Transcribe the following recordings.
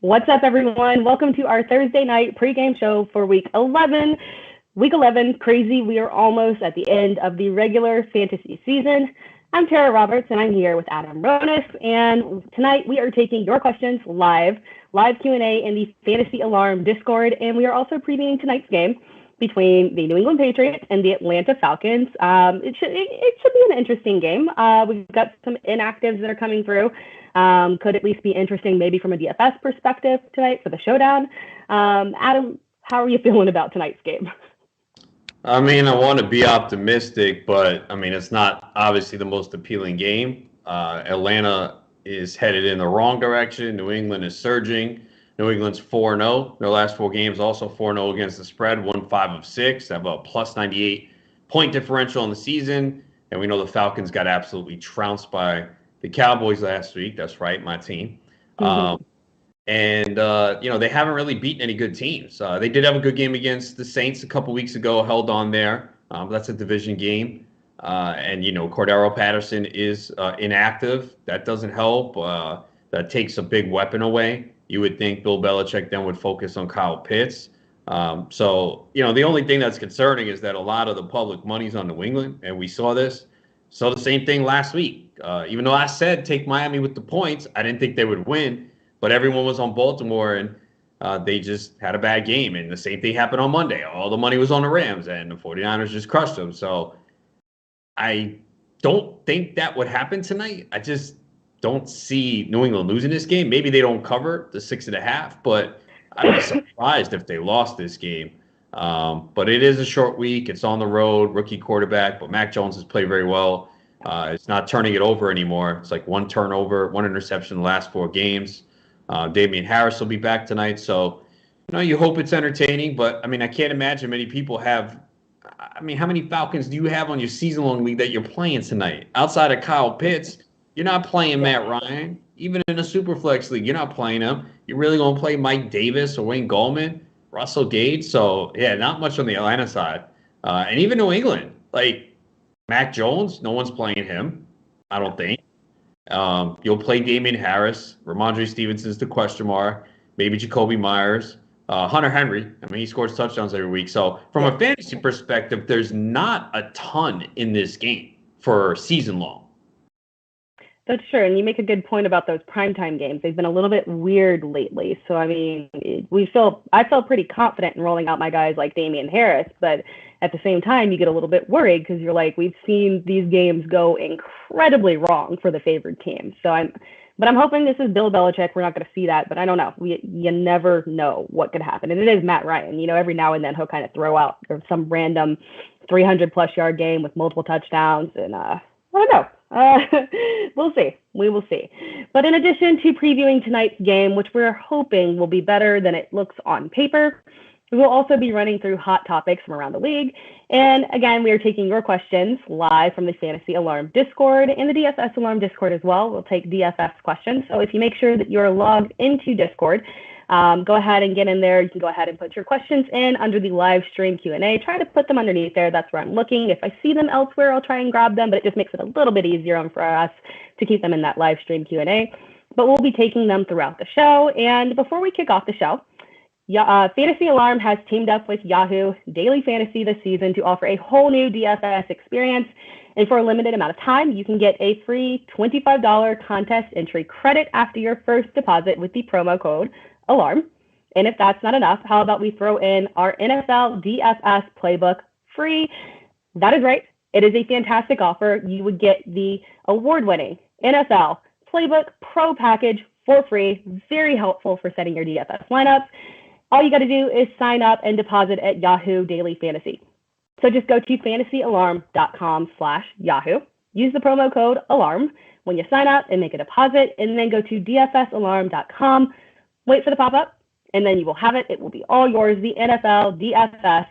What's up, everyone? Welcome to our Thursday night pregame show for Week 11. Week 11, crazy. We are almost at the end of the regular fantasy season. I'm Tera Roberts, and I'm here with Adam Ronis. And tonight we are taking your questions live Q&A in the Fantasy Alarm Discord. And we are also previewing tonight's game between the New England Patriots and the Atlanta Falcons. It should be an interesting game. We've got some inactives that are coming through. Could at least be interesting maybe from a DFS perspective tonight for the showdown. Adam, how are you feeling about tonight's game? I mean, I want to be optimistic, but I mean, it's not obviously the most appealing game. Atlanta is headed in the wrong direction. New England is surging. New England's 4-0. Their last 4 games also 4-0 against the spread, won 5 of 6. They have a plus 98 point differential in the season. And we know the Falcons got absolutely trounced by the Cowboys last week. That's right, my team. Mm-hmm. They haven't really beaten any good teams. They did have a good game against the Saints a couple weeks ago, held on there. That's a division game. Cordero Patterson is inactive. That doesn't help. That takes a big weapon away. You would think Bill Belichick then would focus on Kyle Pitts. The only thing that's concerning is that a lot of the public money's on New England, and we saw this. Saw the same thing last week. Even though I said take Miami with the points, I didn't think they would win, but everyone was on Baltimore, and they just had a bad game. And the same thing happened on Monday. All the money was on the Rams, and the 49ers just crushed them. So I don't think that would happen tonight. I just don't see New England losing this game. Maybe they don't cover the 6.5, but I'd be surprised if they lost this game. But it is a short week. It's on the road, rookie quarterback, but Mac Jones has played very well. It's not turning it over anymore. It's like 1 turnover, 1 interception in the last 4 games. Damian Harris will be back tonight. So, you hope it's entertaining, but I mean, I can't imagine many people have. I mean, how many Falcons do you have on your season-long league that you're playing tonight? Outside of Kyle Pitts, you're not playing Matt Ryan. Even in a Superflex league, you're not playing him. You're really going to play Mike Davis or Wayne Gallman, Russell Gage. So, yeah, not much on the Atlanta side. And even New England, like Mac Jones, no one's playing him, I don't think. You'll play Damian Harris. Ramondre Stevenson's the question mark. Maybe Jacoby Myers. Hunter Henry. I mean, he scores touchdowns every week. So from a fantasy perspective, there's not a ton in this game for season long. That's true. And you make a good point about those primetime games. They've been a little bit weird lately. So, I mean, I felt pretty confident in rolling out my guys like Damian Harris, but at the same time, you get a little bit worried because you're like, we've seen these games go incredibly wrong for the favored team. So I'm hoping this is Bill Belichick. We're not going to see that, but I don't know. You never know what could happen. And it is Matt Ryan. Every now and then he'll kind of throw out some random 300-plus yard game with multiple touchdowns. And I don't know. We'll see. We will see. But in addition to previewing tonight's game, which we're hoping will be better than it looks on paper, we will also be running through hot topics from around the league. And again, we are taking your questions live from the Fantasy Alarm Discord and the DFS Alarm Discord as well. We'll take DFS questions. So if you make sure that you're logged into Discord, go ahead and get in there. You can go ahead and put your questions in under the live stream Q&A. Try to put them underneath there. That's where I'm looking. If I see them elsewhere, I'll try and grab them, but it just makes it a little bit easier for us to keep them in that live stream Q&A. But we'll be taking them throughout the show. And before we kick off the show, Fantasy Alarm has teamed up with Yahoo Daily Fantasy this season to offer a whole new DFS experience. And for a limited amount of time, you can get a free $25 contest entry credit after your first deposit with the promo code ALARM. And if that's not enough, how about we throw in our NFL DFS playbook free? That is right. It is a fantastic offer. You would get the award-winning NFL Playbook Pro package for free. Very helpful for setting your DFS lineups. All you got to do is sign up and deposit at Yahoo Daily Fantasy. So just go to fantasyalarm.com/Yahoo. Use the promo code ALARM when you sign up and make a deposit, and then go to dfsalarm.com. Wait for the pop-up, and then you will have it. It will be all yours. The NFL DFS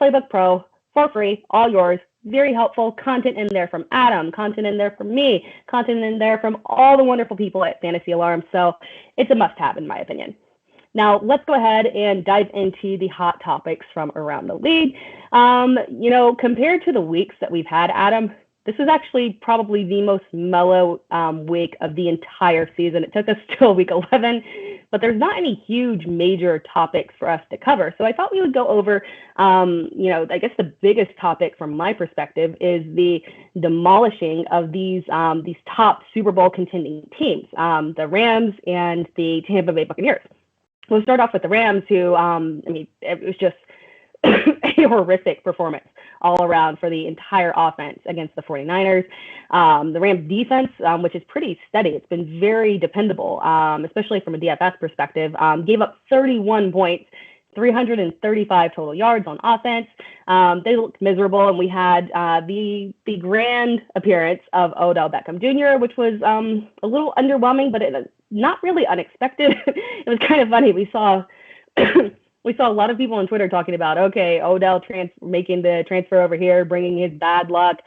Playbook Pro for free, all yours. Very helpful content in there from Adam, content in there from me, content in there from all the wonderful people at Fantasy Alarm. So it's a must-have in my opinion. Now, let's go ahead and dive into the hot topics from around the league. Compared to the weeks that we've had, Adam, this is actually probably the most mellow week of the entire season. It took us till week 11, but there's not any huge major topics for us to cover. So I thought we would go over, I guess the biggest topic from my perspective is the demolishing of these top Super Bowl contending teams, the Rams and the Tampa Bay Buccaneers. We'll start off with the Rams, who, it was just a horrific performance all around for the entire offense against the 49ers. The Rams defense, which is pretty steady, it's been very dependable, especially from a DFS perspective, gave up 31 points, 335 total yards on offense. They looked miserable, and we had the grand appearance of Odell Beckham Jr., which was a little underwhelming, but not really unexpected. It was kind of funny. We saw a lot of people on Twitter talking about, okay, Odell making the transfer over here, bringing his bad luck,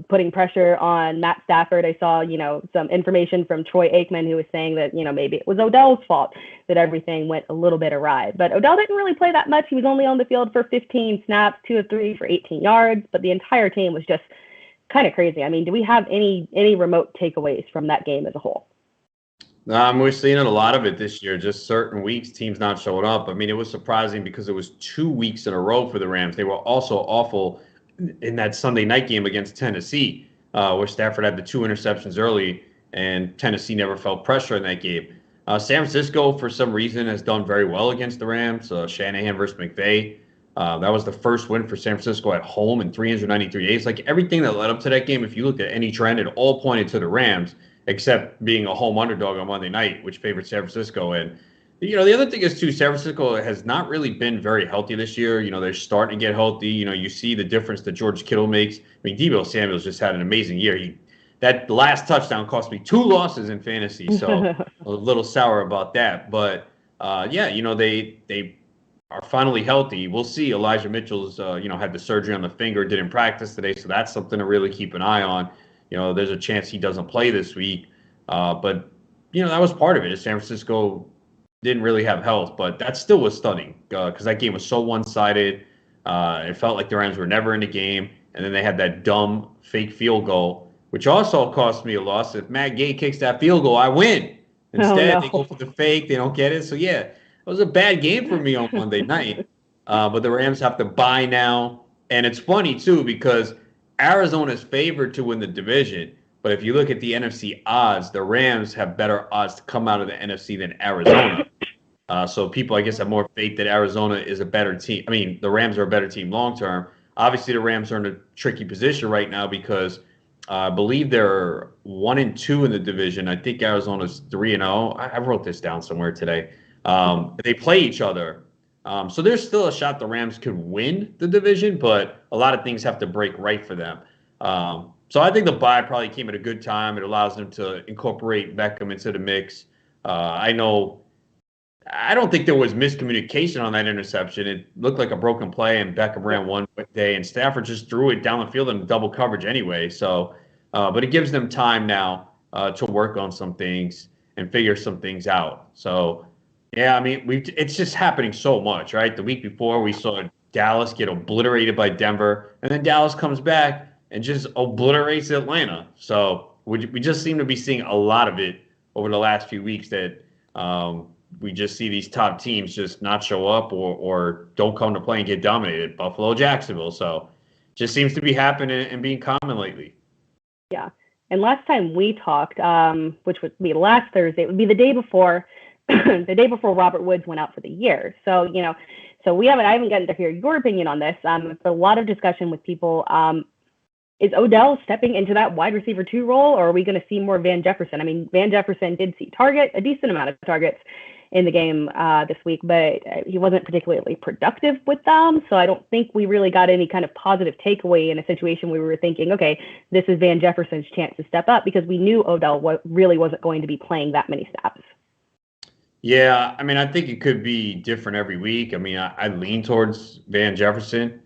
putting pressure on Matt Stafford. I saw, some information from Troy Aikman, who was saying that, maybe it was Odell's fault that everything went a little bit awry. But Odell didn't really play that much. He was only on the field for 15 snaps, 2 of 3 for 18 yards, but the entire team was just kind of crazy. I mean, do we have any remote takeaways from that game as a whole? We're seeing a lot of it this year, just certain weeks, teams not showing up. I mean, it was surprising because it was 2 weeks in a row for the Rams. They were also awful in that Sunday night game against Tennessee, where Stafford had the 2 interceptions early, and Tennessee never felt pressure in that game. San Francisco, for some reason, has done very well against the Rams. Shanahan versus McVay. That was the first win for San Francisco at home in 393 days. Like, everything that led up to that game, if you looked at any trend, it all pointed to the Rams, except being a home underdog on Monday night, which favored San Francisco. And, the other thing is, too, San Francisco has not really been very healthy this year. They're starting to get healthy. You see the difference that George Kittle makes. I mean, Deebo Samuel's just had an amazing year. That last touchdown cost me 2 losses in fantasy, so a little sour about that. But, they are finally healthy. We'll see. Elijah Mitchell's, had the surgery on the finger, didn't practice today, so that's something to really keep an eye on. There's a chance he doesn't play this week. But, that was part of it. San Francisco didn't really have health, but that still was stunning because that game was so one-sided. It felt like the Rams were never in the game. And then they had that dumb fake field goal, which also cost me a loss. If Matt Gay kicks that field goal, I win. Instead, They go for the fake. They don't get it. So, yeah, it was a bad game for me on Monday night. But the Rams have to bye now. And it's funny, too, because Arizona's favored to win the division, but if you look at the NFC odds, the Rams have better odds to come out of the NFC than Arizona. So people, I guess, have more faith that Arizona is a better team. I mean, the Rams are a better team long term. Obviously, the Rams are in a tricky position right now because I believe they're 1-2 in the division. I think Arizona's 3-0. I wrote this down somewhere today. They play each other. So there's still a shot the Rams could win the division, but a lot of things have to break right for them. So I think the bye probably came at a good time. It allows them to incorporate Beckham into the mix. I don't think there was miscommunication on that interception. It looked like a broken play, and Beckham ran one day, and Stafford just threw it down the field in double coverage anyway. So, but it gives them time now to work on some things and figure some things out. So, yeah, I mean, it's just happening so much, right? The week before, we saw Dallas get obliterated by Denver, and then Dallas comes back and just obliterates Atlanta. So we just seem to be seeing a lot of it over the last few weeks that we just see these top teams just not show up or don't come to play and get dominated. Buffalo, Jacksonville. So just seems to be happening and being common lately. Yeah. And last time we talked, which would be last Thursday, it would be the day before the day before Robert Woods went out for the year. So, I haven't gotten to hear your opinion on this. It's a lot of discussion with people. Is Odell stepping into that wide receiver 2 role, or are we going to see more Van Jefferson? I mean, Van Jefferson did see a decent amount of targets in the game this week, but he wasn't particularly productive with them. So I don't think we really got any kind of positive takeaway in a situation where we were thinking, okay, this is Van Jefferson's chance to step up, because we knew Odell really wasn't going to be playing that many snaps. Yeah, I mean, I think it could be different every week. I mean, I lean towards Van Jefferson.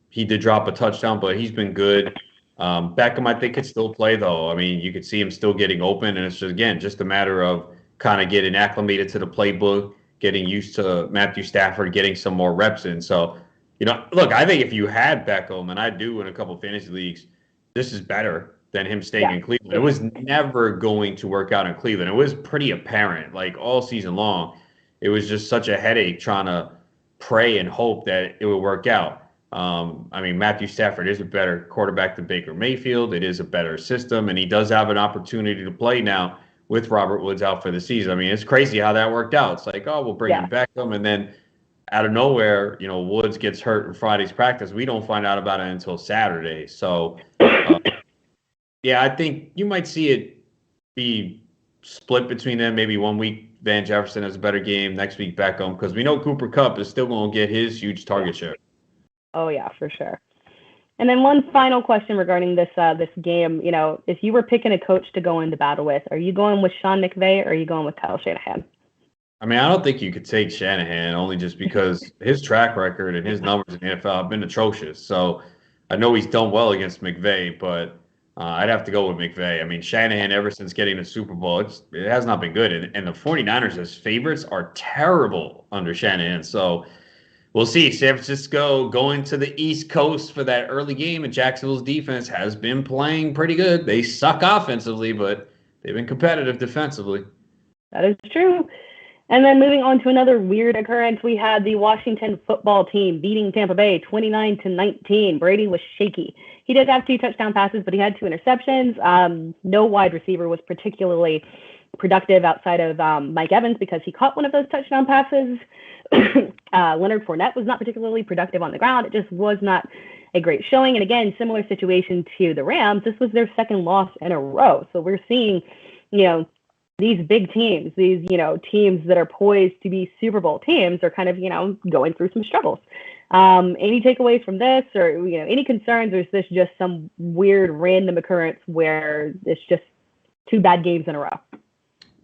He did drop a touchdown, but he's been good. Beckham, I think, could still play, though. I mean, you could see him still getting open, and it's just a matter of kind of getting acclimated to the playbook, getting used to Matthew Stafford, getting some more reps in. So, look, I think if you had Beckham, and I do in a couple of fantasy leagues, this is better. than him staying in Cleveland. It was never going to work out in Cleveland. It was pretty apparent, like all season long. It was just such a headache trying to pray and hope that it would work out. I mean, Matthew Stafford is a better quarterback than Baker Mayfield. It is a better system, and he does have an opportunity to play now with Robert Woods out for the season. I mean, it's crazy how that worked out. It's like, oh, we'll bring him back, and then out of nowhere, Woods gets hurt in Friday's practice. We don't find out about it until Saturday. So, yeah, I think you might see it be split between them. Maybe 1 week Van Jefferson has a better game, next week Beckham, because we know Cooper Kupp is still going to get his huge target share. Oh, yeah, for sure. And then one final question regarding this game. If you were picking a coach to go into battle with, are you going with Sean McVay or are you going with Kyle Shanahan? I mean, I don't think you could take Shanahan only just because his track record and his numbers in the NFL have been atrocious. So I know he's done well against McVay, but I'd have to go with McVay. I mean, Shanahan, ever since getting the Super Bowl, it has not been good. And the 49ers as favorites are terrible under Shanahan. So we'll see. San Francisco going to the East Coast for that early game, and Jacksonville's defense has been playing pretty good. They suck offensively, but they've been competitive defensively. That is true. And then moving on to another weird occurrence, we had the Washington football team beating Tampa Bay 29-19. Brady was shaky. He did have 2 touchdown passes, but he had 2 interceptions. No wide receiver was particularly productive outside of Mike Evans because he caught one of those touchdown passes. Leonard Fournette was not particularly productive on the ground. It just was not a great showing. And again, similar situation to the Rams. This was their second loss in a row. So we're seeing, these big teams, these, teams that are poised to be Super Bowl teams are kind of, going through some struggles. Any takeaways from this or, any concerns, or is this just some weird random occurrence where it's just 2 bad games in a row?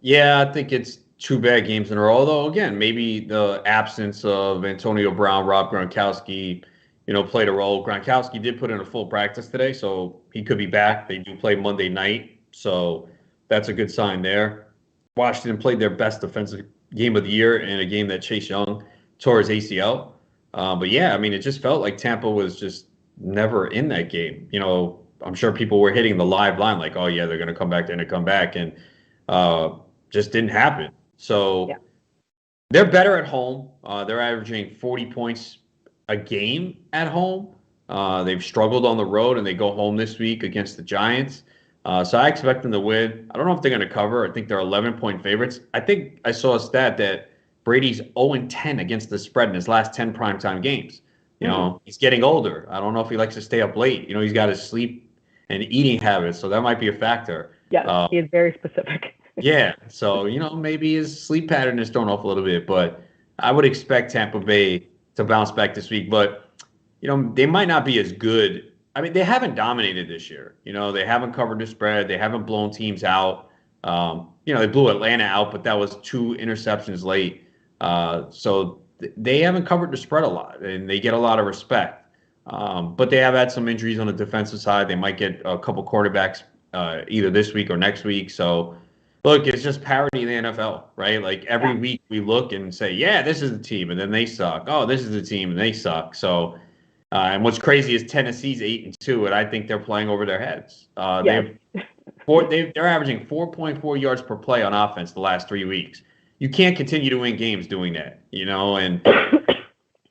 Yeah, I think it's 2 bad games in a row, although, again, maybe the absence of Antonio Brown, Rob Gronkowski, played a role. Gronkowski did put in a full practice today, so he could be back. They do play Monday night, so that's a good sign there. Washington played their best defensive game of the year in a game that Chase Young tore his ACL. But, yeah, I mean, it just felt like Tampa was just never in that game. I'm sure people were hitting the live line like, oh, yeah, they're going to come back, they're going to come back, and just didn't happen. So they're better at home. They're averaging 40 points a game at home. They've struggled on the road, and they go home this week against the Giants. So I expect them to win. I don't know if they're going to cover. I think they're 11-point favorites. I think I saw a stat that Brady's 0-10 against the spread in his last 10 primetime games. He's getting older. I don't know if he likes to stay up late. He's got his sleep and eating habits, so that might be a factor. Yeah, he is very specific. Yeah, so, maybe his sleep pattern is thrown off a little bit, but I would expect Tampa Bay to bounce back this week. But, they might not be as good. I mean, they haven't dominated this year. They haven't covered the spread. They haven't blown teams out. They blew Atlanta out, but that was 2 interceptions late. So they haven't covered the spread a lot, and they get a lot of respect. But they have had some injuries on the defensive side. They might get a couple quarterbacks either this week or next week. So, look, it's just parity in the NFL, right? Like every week we look and say, yeah, this is the team, and then they suck. Oh, this is the team, and they suck. So. And what's crazy is Tennessee's 8-2, and I think they're playing over their heads. They're averaging 4.4 yards per play on offense the last 3 weeks. You can't continue to win games doing that, and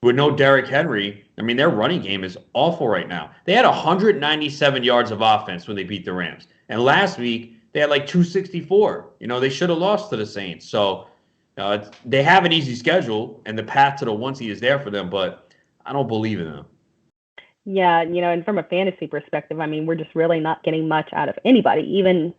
with no Derrick Henry, I mean, their running game is awful right now. They had 197 yards of offense when they beat the Rams. And last week, they had like 264. They should have lost to the Saints. So they have an easy schedule, and the path to the 1 seed is there for them, but I don't believe in them. Yeah, and from a fantasy perspective, I mean, we're just really not getting much out of anybody. Even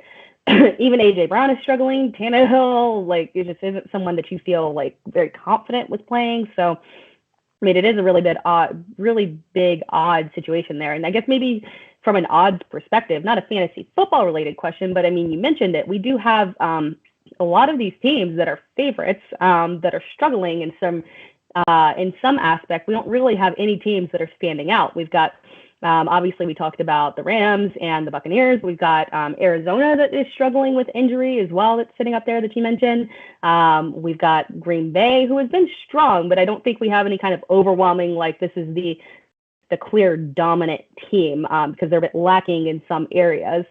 AJ Brown is struggling. Tannehill, it just isn't someone that you feel very confident with playing. So, I mean, it is a really big odd situation there. And I guess maybe from an odds perspective, not a fantasy football related question, but I mean, you mentioned it. We do have a lot of these teams that are favorites that are struggling in some aspect. We don't really have any teams that are standing out. We've got, obviously, we talked about the Rams and the Buccaneers. We've got Arizona that is struggling with injury as well, that's sitting up there that you mentioned. We've got Green Bay, who has been strong, but I don't think we have any kind of overwhelming, this is the the clear dominant team because they're a bit lacking in some areas.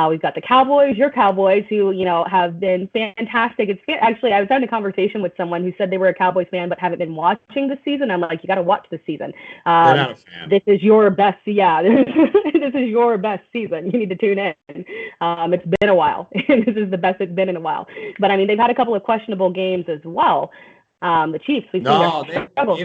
We've got the Cowboys, your Cowboys, who, have been fantastic. Actually, I was having a conversation with someone who said they were a Cowboys fan but haven't been watching the season. I'm like, you got to watch the season. They're not a fan. This is your best, this is your best season. You need to tune in. It's been a while. This is the best it's been in a while. But, I mean, they've had a couple of questionable games as well. The Chiefs, we've seen their struggles.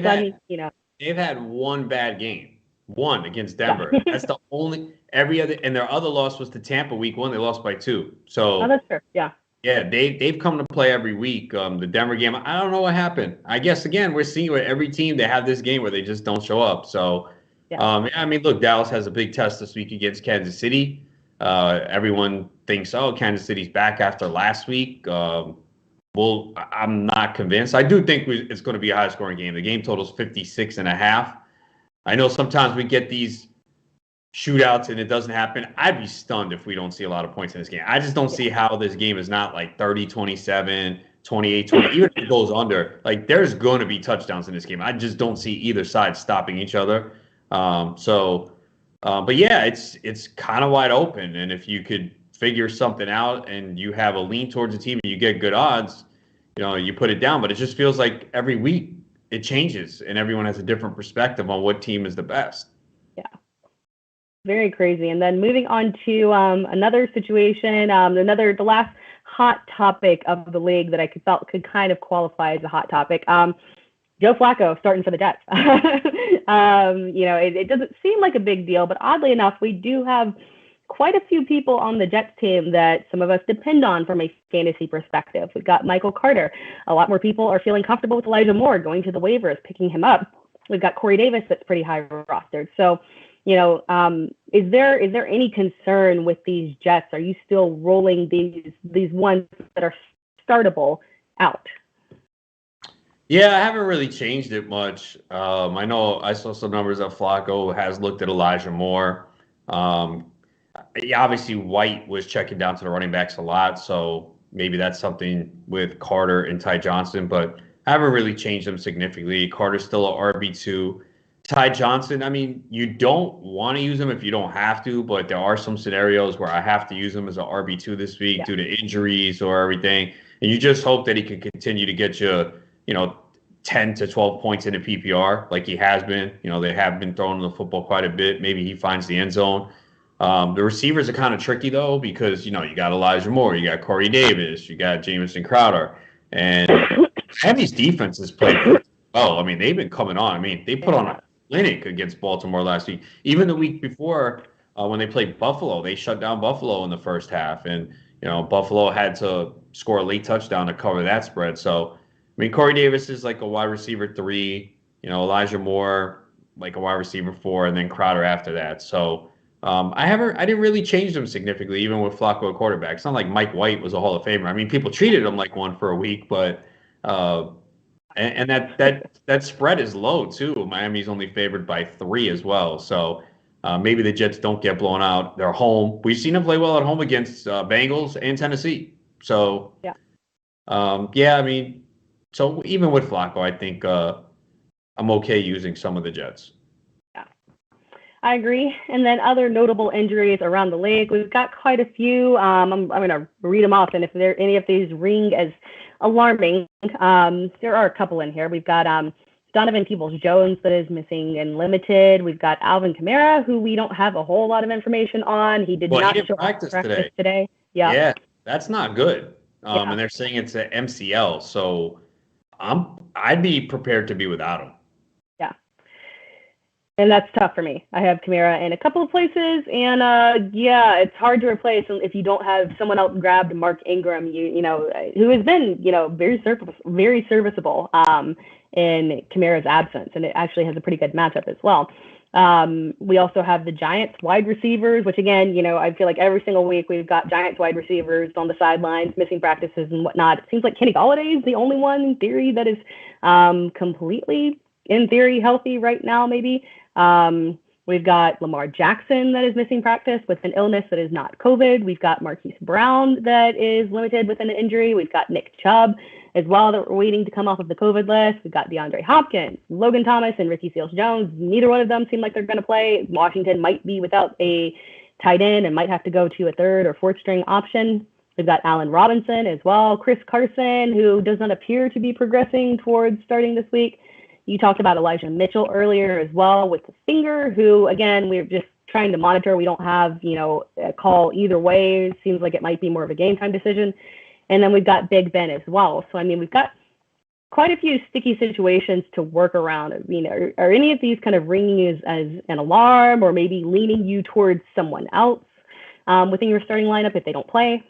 They've had one bad game. One against Denver. Yeah. That's the only. And their other loss was to Tampa week 1. They lost by 2. So that's true. Yeah. Yeah, they've come to play every week. The Denver game, I don't know what happened. I guess again we're seeing with every team they have this game where they just don't show up. So I mean, look, Dallas has a big test this week against Kansas City. Everyone thinks, Kansas City's back after last week. Well, I'm not convinced. I do think it's going to be a high-scoring game. The game total's 56.5. I know sometimes we get these shootouts and it doesn't happen. I'd be stunned if we don't see a lot of points in this game. I just don't see how this game is not like 30-27, 28-20, even if it goes under. Like, there's going to be touchdowns in this game. I just don't see either side stopping each other. But yeah, it's kind of wide open. And if you could figure something out and you have a lean towards a team and you get good odds, you put it down. But it just feels like every week it changes and everyone has a different perspective on what team is the best. Yeah. Very crazy. And then moving on to another situation, the last hot topic of the league that I felt could kind of qualify as a hot topic. Joe Flacco starting for the Jets. It doesn't seem like a big deal, but oddly enough, we do have quite a few people on the Jets team that some of us depend on from a fantasy perspective. We've got Michael Carter. A lot more people are feeling comfortable with Elijah Moore, going to the waivers, picking him up. We've got Corey Davis that's pretty high rostered. So, is there any concern with these Jets? Are you still rolling these ones that are startable out? Yeah, I haven't really changed it much. I know I saw some numbers that Flacco has looked at Elijah Moore. Obviously, White was checking down to the running backs a lot, so maybe that's something with Carter and Ty Johnson, but I haven't really changed them significantly. Carter's still an RB2. Ty Johnson, I mean, you don't want to use him if you don't have to, but there are some scenarios where I have to use him as an RB2 this week due to injuries or everything, and you just hope that he can continue to get you, 10 to 12 points in a PPR like he has been. They have been throwing the football quite a bit. Maybe he finds the end zone. The receivers are kind of tricky, though, because, you got Elijah Moore, you got Corey Davis, you got Jamison Crowder, and Miami's defenses played pretty well. I mean, they've been coming on. I mean, they put on a clinic against Baltimore last week. Even the week before, when they played Buffalo, they shut down Buffalo in the first half, and, Buffalo had to score a late touchdown to cover that spread. So, I mean, Corey Davis is like a wide receiver 3, Elijah Moore like a wide receiver 4, and then Crowder after that. So, I didn't really change them significantly, even with Flacco at quarterback. It's not like Mike White was a Hall of Famer. I mean, people treated him like one for a week, but and that spread is low too. Miami's only favored by 3 as well. So maybe the Jets don't get blown out. They're home. We've seen them play well at home against Bengals and Tennessee. So I mean, so even with Flacco, I think I'm okay using some of the Jets. I agree. And then other notable injuries around the league, we've got quite a few. I'm going to read them off, and if there any of these ring as alarming, there are a couple in here. We've got Donovan Peoples-Jones that is missing and limited. We've got Alvin Kamara, who we don't have a whole lot of information on. He did not show up to practice today. Yeah, that's not good. And they're saying it's an MCL, so I'd be prepared to be without him. And that's tough for me. I have Kamara in a couple of places, and it's hard to replace if you don't have someone else grabbed Mark Ingram, who has been, very serviceable in Kamara's absence, and it actually has a pretty good matchup as well. We also have the Giants wide receivers, which again, I feel like every single week we've got Giants wide receivers on the sidelines, missing practices and whatnot. It seems like Kenny Golladay is the only one in theory that is completely, in theory, healthy right now, maybe. We've got Lamar Jackson that is missing practice with an illness that is not COVID. We've got Marquise Brown that is limited with an injury. We've got Nick Chubb as well that we're waiting to come off of the COVID list. We've got DeAndre Hopkins, Logan Thomas, and Ricky Seals-Jones. Neither one of them seem like they're going to play. Washington might be without a tight end and might have to go to a third or fourth string option. We've got Allen Robinson as well. Chris Carson, who does not appear to be progressing towards starting this week. You talked about Elijah Mitchell earlier as well with the finger, who, again, we're just trying to monitor. We don't have, a call either way. It seems like it might be more of a game time decision. And then we've got Big Ben as well. So, we've got quite a few sticky situations to work around. Are any of these kind of ringing you as an alarm or maybe leaning you towards someone else within your starting lineup if they don't play?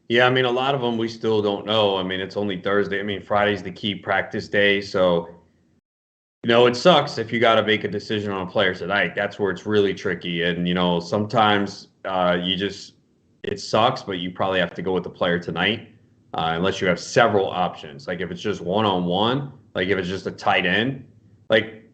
Yeah, a lot of them we still don't know. It's only Thursday. Friday's the key practice day. So, it sucks if you got to make a decision on a player tonight. That's where it's really tricky. And, sometimes it sucks, but you probably have to go with the player tonight unless you have several options. Like if it's just one-on-one, like if it's just a tight end, like,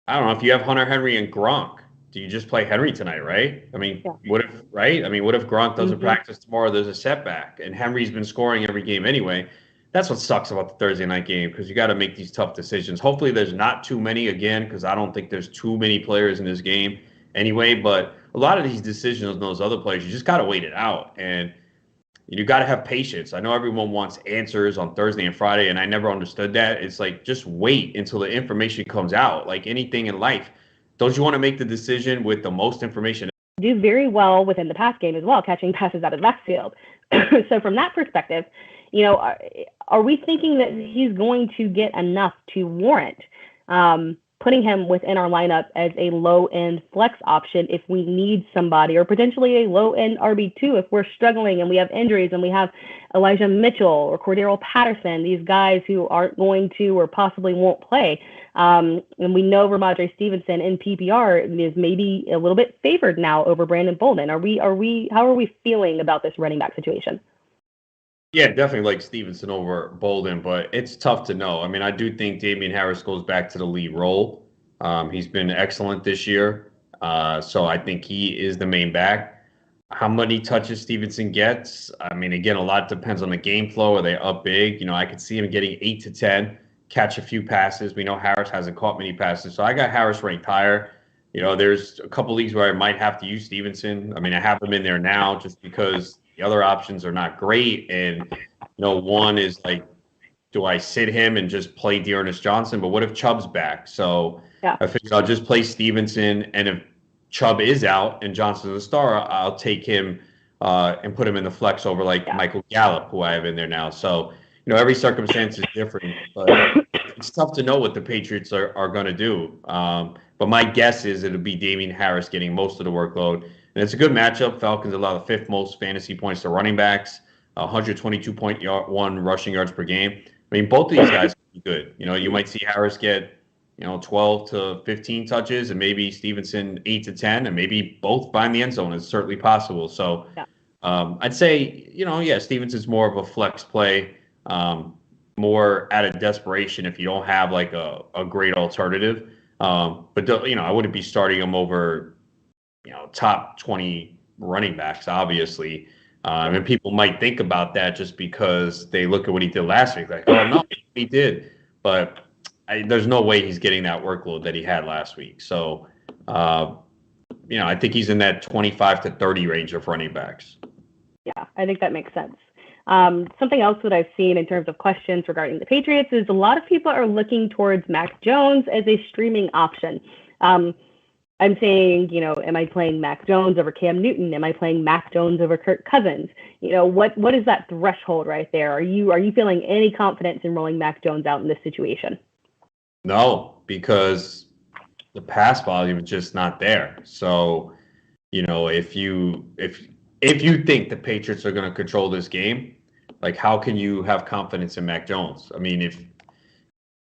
I don't know, if you have Hunter Henry and Gronk, do you just play Henry tonight, right? What if Gronk doesn't practice tomorrow, there's a setback, and Henry's been scoring every game anyway? That's what sucks about the Thursday night game, because you got to make these tough decisions. Hopefully there's not too many again, because I don't think there's too many players in this game anyway, but a lot of these decisions on those other players, you just got to wait it out, and you got to have patience. I know everyone wants answers on Thursday and Friday, and I never understood that. It's like, just wait until the information comes out, like anything in life. Don't you want to make the decision with the most information? Do very well within the pass game as well, catching passes out of the backfield. So from that perspective, are we thinking that he's going to get enough to warrant putting him within our lineup as a low-end flex option if we need somebody, or potentially a low-end RB2 if we're struggling and we have injuries and we have Elijah Mitchell or Cordero Patterson, these guys who aren't going to or possibly won't play? And we know Ramondre Stevenson in PPR is maybe a little bit favored now over Brandon Bolden. How are we feeling about this running back situation? Yeah, definitely like Stevenson over Bolden, but it's tough to know. I do think Damian Harris goes back to the lead role. He's been excellent this year, so I think he is the main back. How many touches Stevenson gets? Again, a lot depends on the game flow. Are they up big? I could see him getting 8 to 10, catch a few passes. We know Harris hasn't caught many passes, so I got Harris ranked higher. There's a couple leagues where I might have to use Stevenson. I have him in there now just because the other options are not great. And, one is like, do I sit him and just play Dearness Johnson? But what if Chubb's back? So yeah. I figured I'll just play Stevenson. And if Chubb is out and Johnson's a star, I'll take him and put him in the flex over Michael Gallup, who I have in there now. So, every circumstance is different. But it's tough to know what the Patriots are going to do. But my guess is it'll be Damian Harris getting most of the workload. And it's a good matchup. Falcons allow the 5th most fantasy points to running backs, 122.1 rushing yards per game. Both of these guys can be good. You might see Harris get, 12 to 15 touches, and maybe Stevenson 8 to 10, and maybe both find the end zone. It's certainly possible. So I'd say, Stevenson's more of a flex play, more out of desperation if you don't have like a great alternative. But I wouldn't be starting him over top 20 running backs, obviously. And people might think about that just because they look at what he did last week. Like, oh, no, he did. But there's no way he's getting that workload that he had last week. So, I think he's in that 25 to 30 range of running backs. Yeah, I think that makes sense. Something else that I've seen in terms of questions regarding the Patriots is a lot of people are looking towards Mac Jones as a streaming option. I'm saying, am I playing Mac Jones over Cam Newton? Am I playing Mac Jones over Kirk Cousins? What is that threshold right there? Are you feeling any confidence in rolling Mac Jones out in this situation? No, because the pass volume is just not there. So, if you think the Patriots are going to control this game, like how can you have confidence in Mac Jones? If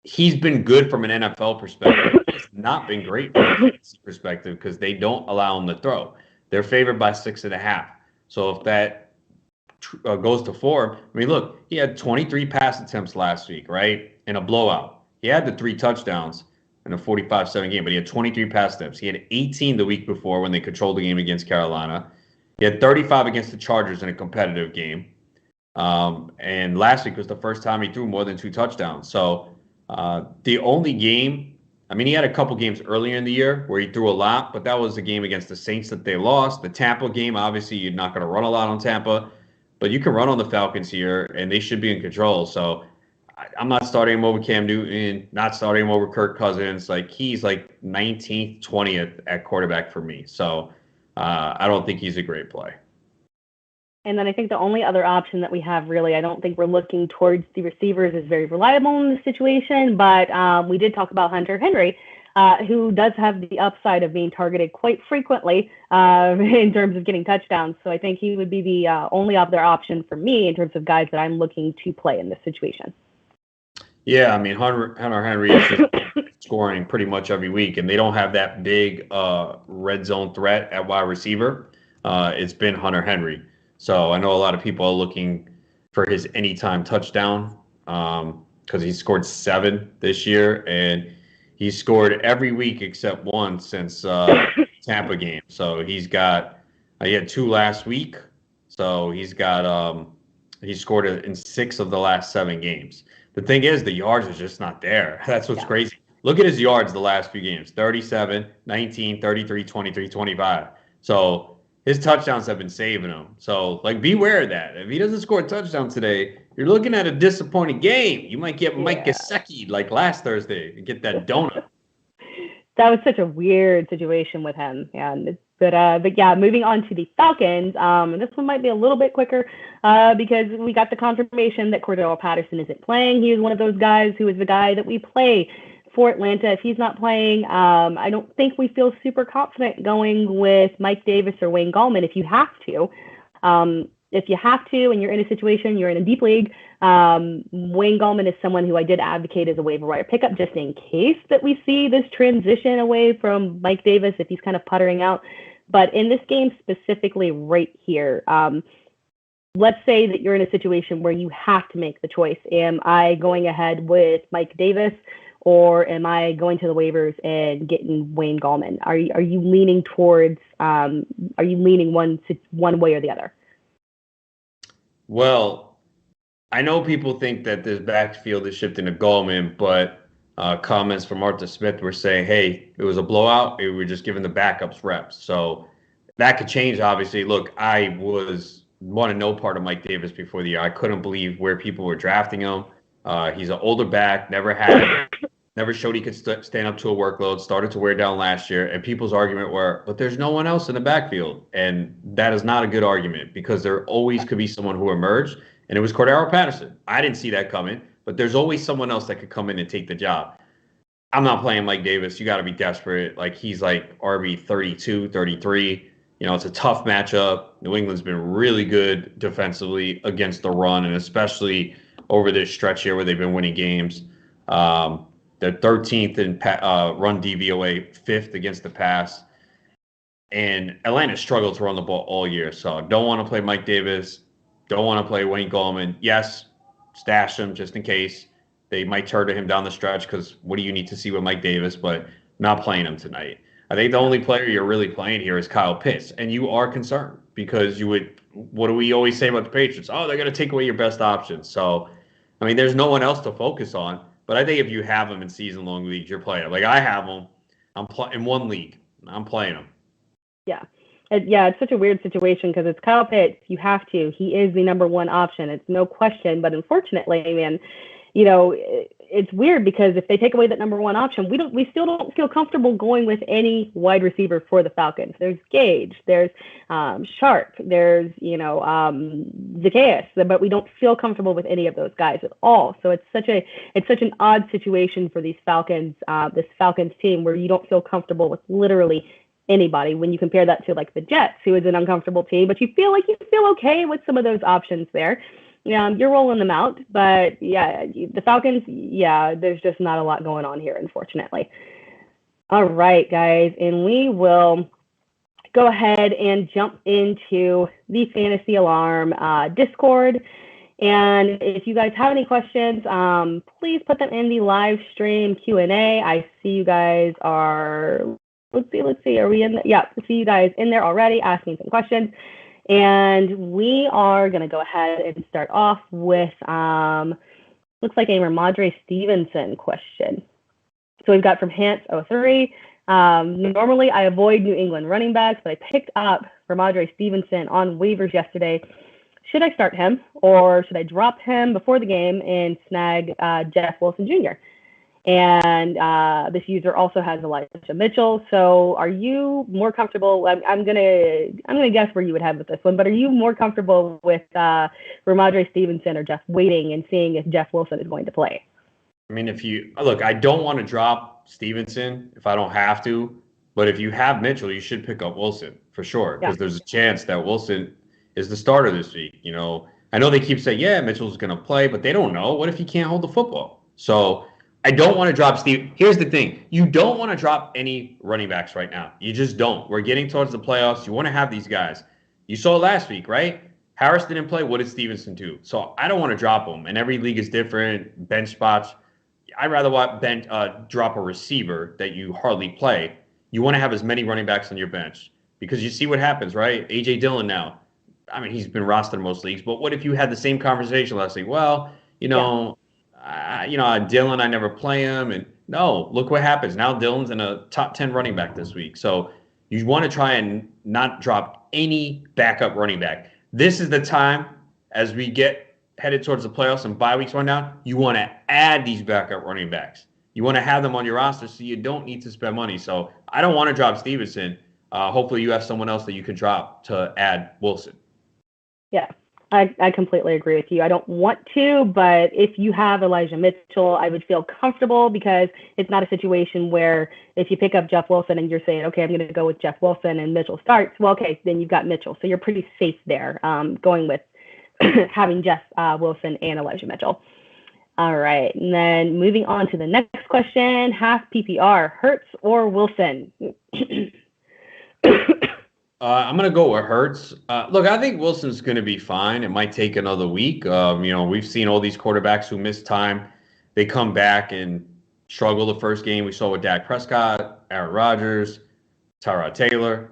he's been good from an NFL perspective, he's not been great from a fantasy perspective because they don't allow him to throw. They're favored by 6.5. So if that goes to 4, look, he had 23 pass attempts last week, right? In a blowout. He had the 3 touchdowns. in a 45-7 game, but he had 23 pass attempts. He had 18 the week before when they controlled the game against Carolina. He had 35 against the Chargers in a competitive game. And last week was the first time he threw more than 2 touchdowns. So the only game, I mean, he had a couple games earlier in the year where he threw a lot, but that was the game against the Saints that they lost. The Tampa game, obviously, you're not going to run a lot on Tampa, but you can run on the Falcons here, and they should be in control. So I'm not starting him over Cam Newton, not starting him over Kirk Cousins. Like, he's like 19th, 20th at quarterback for me. So I don't think he's a great play. And then I think the only other option that we have, really, I don't think we're looking towards the receivers as very reliable in this situation, but we did talk about Hunter Henry, who does have the upside of being targeted quite frequently in terms of getting touchdowns. So I think he would be the only other option for me in terms of guys that I'm looking to play in this situation. Yeah, I mean, Hunter Henry is just scoring pretty much every week, and they don't have that big red zone threat at wide receiver. It's been Hunter Henry. So I know a lot of people are looking for his anytime touchdown because he scored 7 this year, and he scored every week except one since Tampa game. So he had 2 last week. So he scored in 6 of the last 7 games. The thing is, the yards are just not there. That's what's crazy. Look at his yards the last few games: 37, 19, 33, 23, 25. So his touchdowns have been saving him. So, like, beware of that. If he doesn't score a touchdown today, you're looking at a disappointing game. You might get Mike Gesicki like last Thursday and get that donut. That was such a weird situation with him. But yeah, moving on to the Falcons. This one might be a little bit quicker because we got the confirmation that Cordell Patterson isn't playing. He is one of those guys who is the guy that we play for Atlanta. If he's not playing, I don't think we feel super confident going with Mike Davis or Wayne Gallman if you have to. If you have to and you're in a situation, you're in a deep league, Wayne Gallman is someone who I did advocate as a waiver wire pickup just in case that we see this transition away from Mike Davis if he's kind of puttering out. But in this game specifically right here, let's say that you're in a situation where you have to make the choice. Am I going ahead with Mike Davis, or am I going to the waivers and getting Wayne Gallman? Are you leaning towards? Are you leaning one way or the other? Well, I know people think that this backfield is shifting to Gallman, but comments from Arthur Smith were saying, hey, it was a blowout. We were just giving the backups reps. So that could change, obviously. Look, I wanted no part of Mike Davis before the year. I couldn't believe where people were drafting him. He's an older back, never showed he could stand up to a workload, started to wear down last year. And people's argument were, but there's no one else in the backfield. And that is not a good argument because there always could be someone who emerged. And it was Cordell Patterson. I didn't see that coming, but there's always someone else that could come in and take the job. I'm not playing Mike Davis. You got to be desperate. Like, he's like RB 32, 33. You know, it's a tough matchup. New England's been really good defensively against the run, and especially over this stretch here where they've been winning games. They're 13th in run DVOA, 5th against the pass. And Atlanta struggled to run the ball all year. So don't want to play Mike Davis. Don't want to play Wayne Gallman. Yes, stash him just in case. They might turn to him down the stretch because what do you need to see with Mike Davis? But not playing him tonight. I think the only player you're really playing here is Kyle Pitts. And you are concerned because what do we always say about the Patriots? Oh, they're going to take away your best options. So, I mean, there's no one else to focus on. But I think if you have them in season-long leagues, you're playing them. Like, I have them. In one league. I'm playing them. Yeah. It's such a weird situation because it's Kyle Pitts. You have to. He is the number one option. It's no question. But unfortunately, man, you know, it's weird because if they take away that number one option, we still don't feel comfortable going with any wide receiver for the Falcons. There's Gage, there's Sharp, there's Zacchaeus, but we don't feel comfortable with any of those guys at all. So it's such an odd situation for these Falcons, this Falcons team, where you don't feel comfortable with literally anybody when you compare that to like the Jets, who is an uncomfortable team, but you feel okay with some of those options there. You're rolling them out, but yeah, the Falcons, there's just not a lot going on here, unfortunately. All right, guys, and we will go ahead and jump into the Fantasy Alarm Discord. And if you guys have any questions, please put them in the live stream Q&A. I see you guys are, let's see, are we in? Yeah, I see you guys in there already asking some questions. And we are going to go ahead and start off with, looks like a Ramondre Stevenson question. So we've got from Hans03. Normally I avoid New England running backs, but I picked up Ramondre Stevenson on waivers yesterday. Should I start him or should I drop him before the game and snag Jeff Wilson Jr.? And this user also has Elijah Mitchell. So are you more comfortable? I'm gonna guess where you would have with this one, but are you more comfortable with Ramondre Stevenson or just waiting and seeing if Jeff Wilson is going to play? I mean, if you look, I don't want to drop Stevenson if I don't have to, but if you have Mitchell, you should pick up Wilson for sure because there's a chance that Wilson is the starter this week. You know, I know they keep saying, yeah, Mitchell's going to play, but they don't know. What if he can't hold the football? So I don't want to drop Steve. Here's the thing. You don't want to drop any running backs right now. You just don't. We're getting towards the playoffs. You want to have these guys. You saw last week, right? Harris didn't play. What did Stevenson do? So I don't want to drop him. And every league is different. Bench spots. I'd rather drop a receiver that you hardly play. You want to have as many running backs on your bench because you see what happens, right? A.J. Dillon now. I mean, he's been rostered in most leagues. But what if you had the same conversation last week? Well, Dillon, I never play him. And no, look what happens. Now Dillon's in a top 10 running back this week. So you want to try and not drop any backup running back. This is the time as we get headed towards the playoffs and bye weeks right now, you want to add these backup running backs. You want to have them on your roster so you don't need to spend money. So I don't want to drop Stevenson. Hopefully you have someone else that you can drop to add Wilson. Yeah, I completely agree with you. I don't want to, but if you have Elijah Mitchell, I would feel comfortable because it's not a situation where if you pick up Jeff Wilson and you're saying, okay, I'm going to go with Jeff Wilson and Mitchell starts, well, okay, then you've got Mitchell. So you're pretty safe there going with having Jeff Wilson and Elijah Mitchell. All right, and then moving on to the next question, half PPR, Hurts or Wilson? I'm going to go with Hurts. Look, I think Wilson's going to be fine. It might take another week. We've seen all these quarterbacks who miss time. They come back and struggle the first game. We saw with Dak Prescott, Aaron Rodgers, Tyrod Taylor.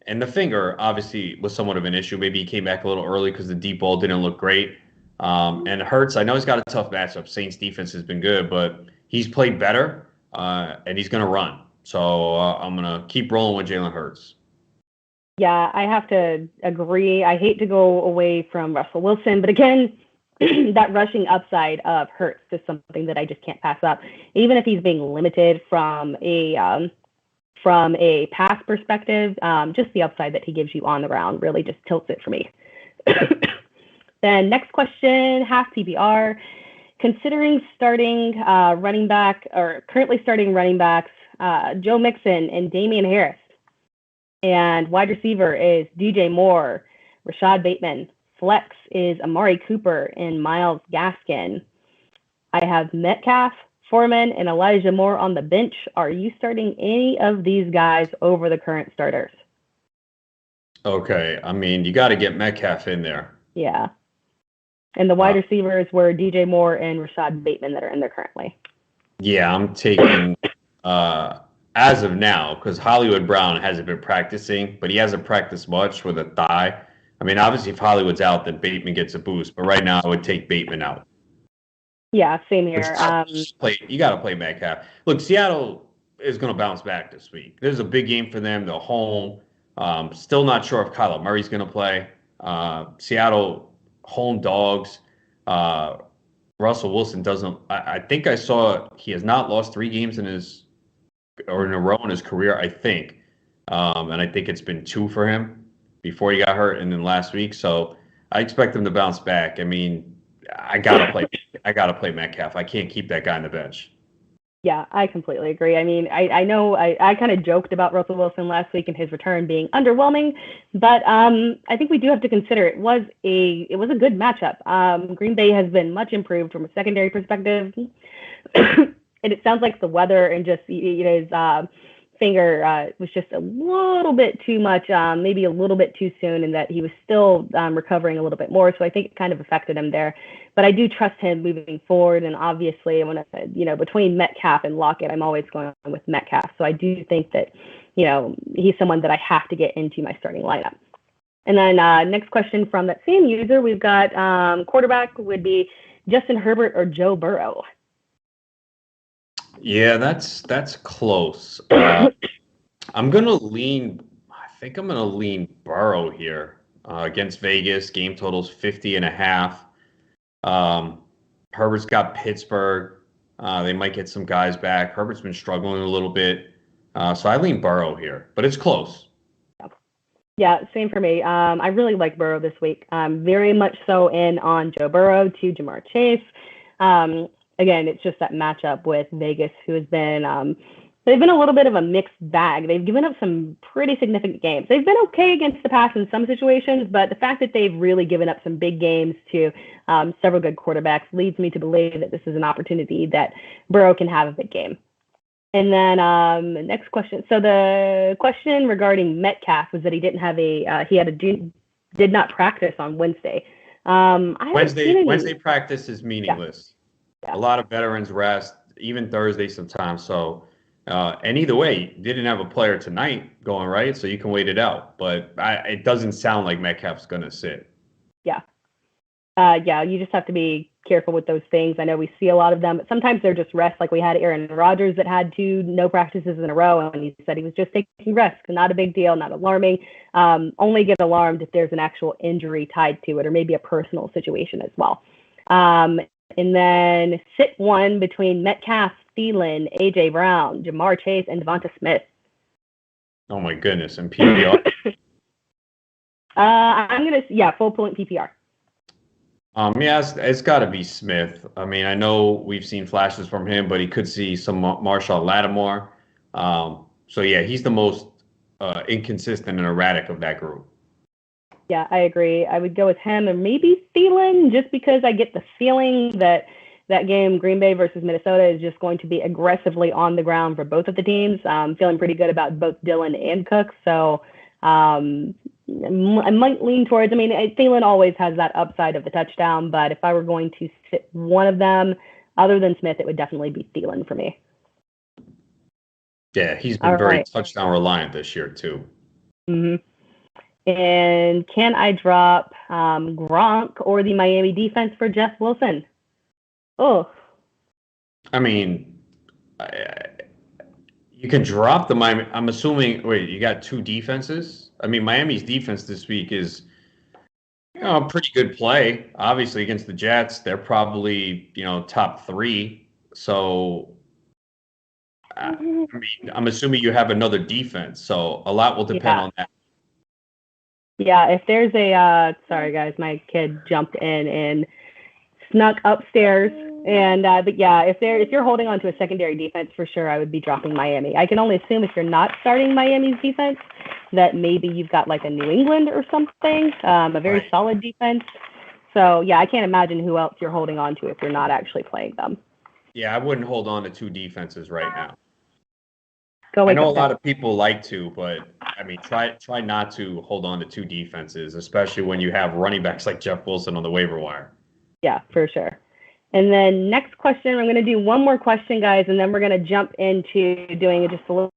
And the finger, obviously, was somewhat of an issue. Maybe he came back a little early because the deep ball didn't look great. And Hurts, I know he's got a tough matchup. Saints defense has been good, but he's played better, and he's going to run. So I'm going to keep rolling with Jalen Hurts. Yeah, I have to agree. I hate to go away from Russell Wilson, but again, that rushing upside of Hurts is something that I just can't pass up. Even if he's being limited from a pass perspective, just the upside that he gives you on the ground really just tilts it for me. Then next question, half PPR. Considering starting running back or currently starting running backs, Joe Mixon and Damian Harris. And wide receiver is DJ Moore, Rashad Bateman. Flex is Amari Cooper and Myles Gaskin. I have Metcalf, Foreman, and Elijah Moore on the bench. Are you starting any of these guys over the current starters? Okay, I mean, you got to get Metcalf in there. Yeah. And the wide receivers were DJ Moore and Rashad Bateman that are in there currently. Yeah, I'm taking as of now, because Hollywood Brown hasn't been practicing, but he hasn't practiced much with a thigh. I mean, obviously, if Hollywood's out, then Bateman gets a boost. But right now, I would take Bateman out. Yeah, same here. You got to play Metcalf. Look, Seattle is going to bounce back this week. There's a big game for them. They're home. Still not sure if Kyler Murray's going to play. Seattle, home dogs. Russell Wilson doesn't. I think I saw he has not lost 3 games in a row in his career, I think. And I think it's been 2 for him before he got hurt and then last week. So I expect him to bounce back. I mean, I gotta play Metcalf. I can't keep that guy on the bench. Yeah, I completely agree. I mean, I know I kind of joked about Russell Wilson last week and his return being underwhelming, but I think we do have to consider it was a good matchup. Green Bay has been much improved from a secondary perspective. And it sounds like the weather and just finger was just a little bit too much, maybe a little bit too soon, and that he was still recovering a little bit more. So I think it kind of affected him there. But I do trust him moving forward. And obviously, when between Metcalf and Lockett, I'm always going with Metcalf. So I do think that he's someone that I have to get into my starting lineup. And then next question from that same user, we've got quarterback would be Justin Herbert or Joe Burrow. Yeah, that's close. I'm gonna lean. I think I'm gonna lean Burrow here against Vegas. Game totals 50.5. Herbert's got Pittsburgh. They might get some guys back. Herbert's been struggling a little bit, so I lean Burrow here, but it's close. Yeah, same for me. I really like Burrow this week. Very much so in on Joe Burrow to Jamar Chase. Again, it's just that matchup with Vegas, who has been they've been a little bit of a mixed bag. They've given up some pretty significant games. They've been okay against the pass in some situations, but the fact that they've really given up some big games to several good quarterbacks leads me to believe that this is an opportunity that Burrow can have a big game. And then next question. So the question regarding Metcalf was that he didn't have did not practice on Wednesday. Wednesday practice is meaningless. Yeah. A lot of veterans rest, even Thursday sometimes. So, and either way, you didn't have a player tonight going, right? So you can wait it out. But it doesn't sound like Metcalf's going to sit. Yeah. You just have to be careful with those things. I know we see a lot of them, but sometimes they're just rest. Like we had Aaron Rodgers that had no practices in a row, and he said he was just taking rest. Not a big deal, not alarming. Only get alarmed if there's an actual injury tied to it, or maybe a personal situation as well. And then sit one between Metcalf, Thielen, A.J. Brown, Jamar Chase, and Devonta Smith. Oh, my goodness. And PPR? I'm going to, full point PPR. It's got to be Smith. I mean, I know we've seen flashes from him, but he could see some Marshall Lattimore. So, yeah, he's the most inconsistent and erratic of that group. Yeah, I agree. I would go with him and maybe Thielen, just because I get the feeling that game, Green Bay versus Minnesota, is just going to be aggressively on the ground for both of the teams. I'm feeling pretty good about both Dillon and Cook. So I might lean towards, Thielen always has that upside of the touchdown, but if I were going to sit one of them, other than Smith, it would definitely be Thielen for me. Yeah, he's been very touchdown reliant this year, too. Mm-hmm. And can I drop Gronk or the Miami defense for Jeff Wilson? Oh. I mean, you can drop the Miami. I'm assuming, you got two defenses? I mean, Miami's defense this week is a pretty good play. Obviously, against the Jets, they're probably, top 3. So, I'm assuming you have another defense. So, a lot will depend on that. Yeah, if there's sorry guys, my kid jumped in and snuck upstairs. And but yeah, if you're holding on to a secondary defense, for sure I would be dropping Miami. I can only assume if you're not starting Miami's defense that maybe you've got like a New England or something, a very solid defense. So yeah, I can't imagine who else you're holding on to if you're not actually playing them. Yeah, I wouldn't hold on to two defenses right now. I know a lot of people like to, but try not to hold on to two defenses, especially when you have running backs like Jeff Wilson on the waiver wire. Yeah, for sure. And then next question, I'm going to do one more question, guys, and then we're going to jump into doing just a little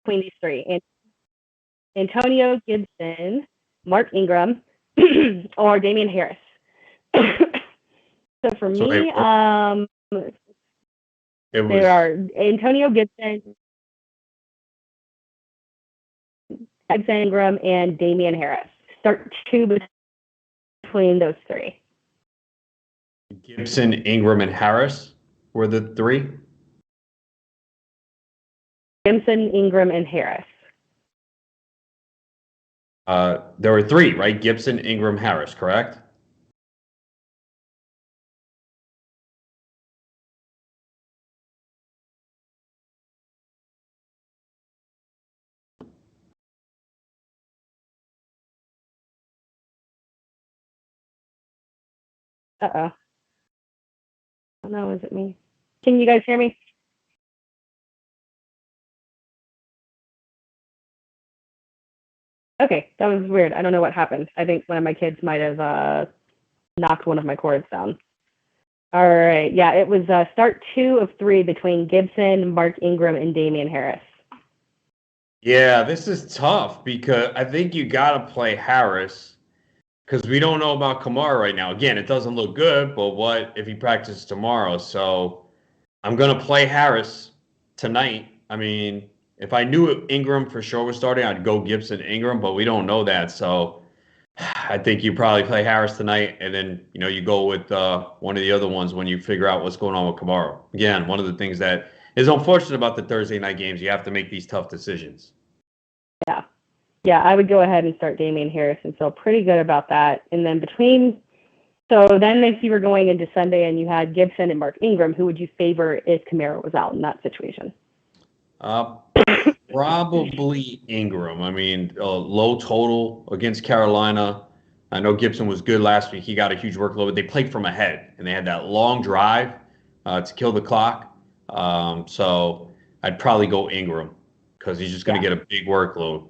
between these three. And Antonio Gibson, Mark Ingram, or Damian Harris. So for me, there are Antonio Gibson, Ingram, and Damian Harris. Start two between those three. Gibson, Ingram, and Harris were the three? Gibson, Ingram, and Harris. There were three, right? Gibson, Ingram, Harris, correct? Uh-oh. Oh, no, is it me? Can you guys hear me? Okay, that was weird. I don't know what happened. I think one of my kids might have knocked one of my cords down. All right. Yeah, it was start 2 of 3 between Gibson, Mark Ingram, and Damian Harris. Yeah, this is tough because I think you got to play Harris because we don't know about Kamara right now. Again, it doesn't look good, but what if he practices tomorrow? So I'm going to play Harris tonight. I mean, if I knew Ingram for sure was starting, I'd go Gibson Ingram, but we don't know that. So I think you probably play Harris tonight, and then you go with one of the other ones when you figure out what's going on with Kamara. Again, one of the things that is unfortunate about the Thursday night games, you have to make these tough decisions. Yeah. Yeah, I would go ahead and start Damian Harris and feel pretty good about that. And then so then if you were going into Sunday and you had Gibson and Mark Ingram, who would you favor if Kamara was out in that situation? Probably Ingram. I mean, low total against Carolina. I know Gibson was good last week. He got a huge workload, but they played from ahead, and they had that long drive to kill the clock. So I'd probably go Ingram because he's just going to get a big workload.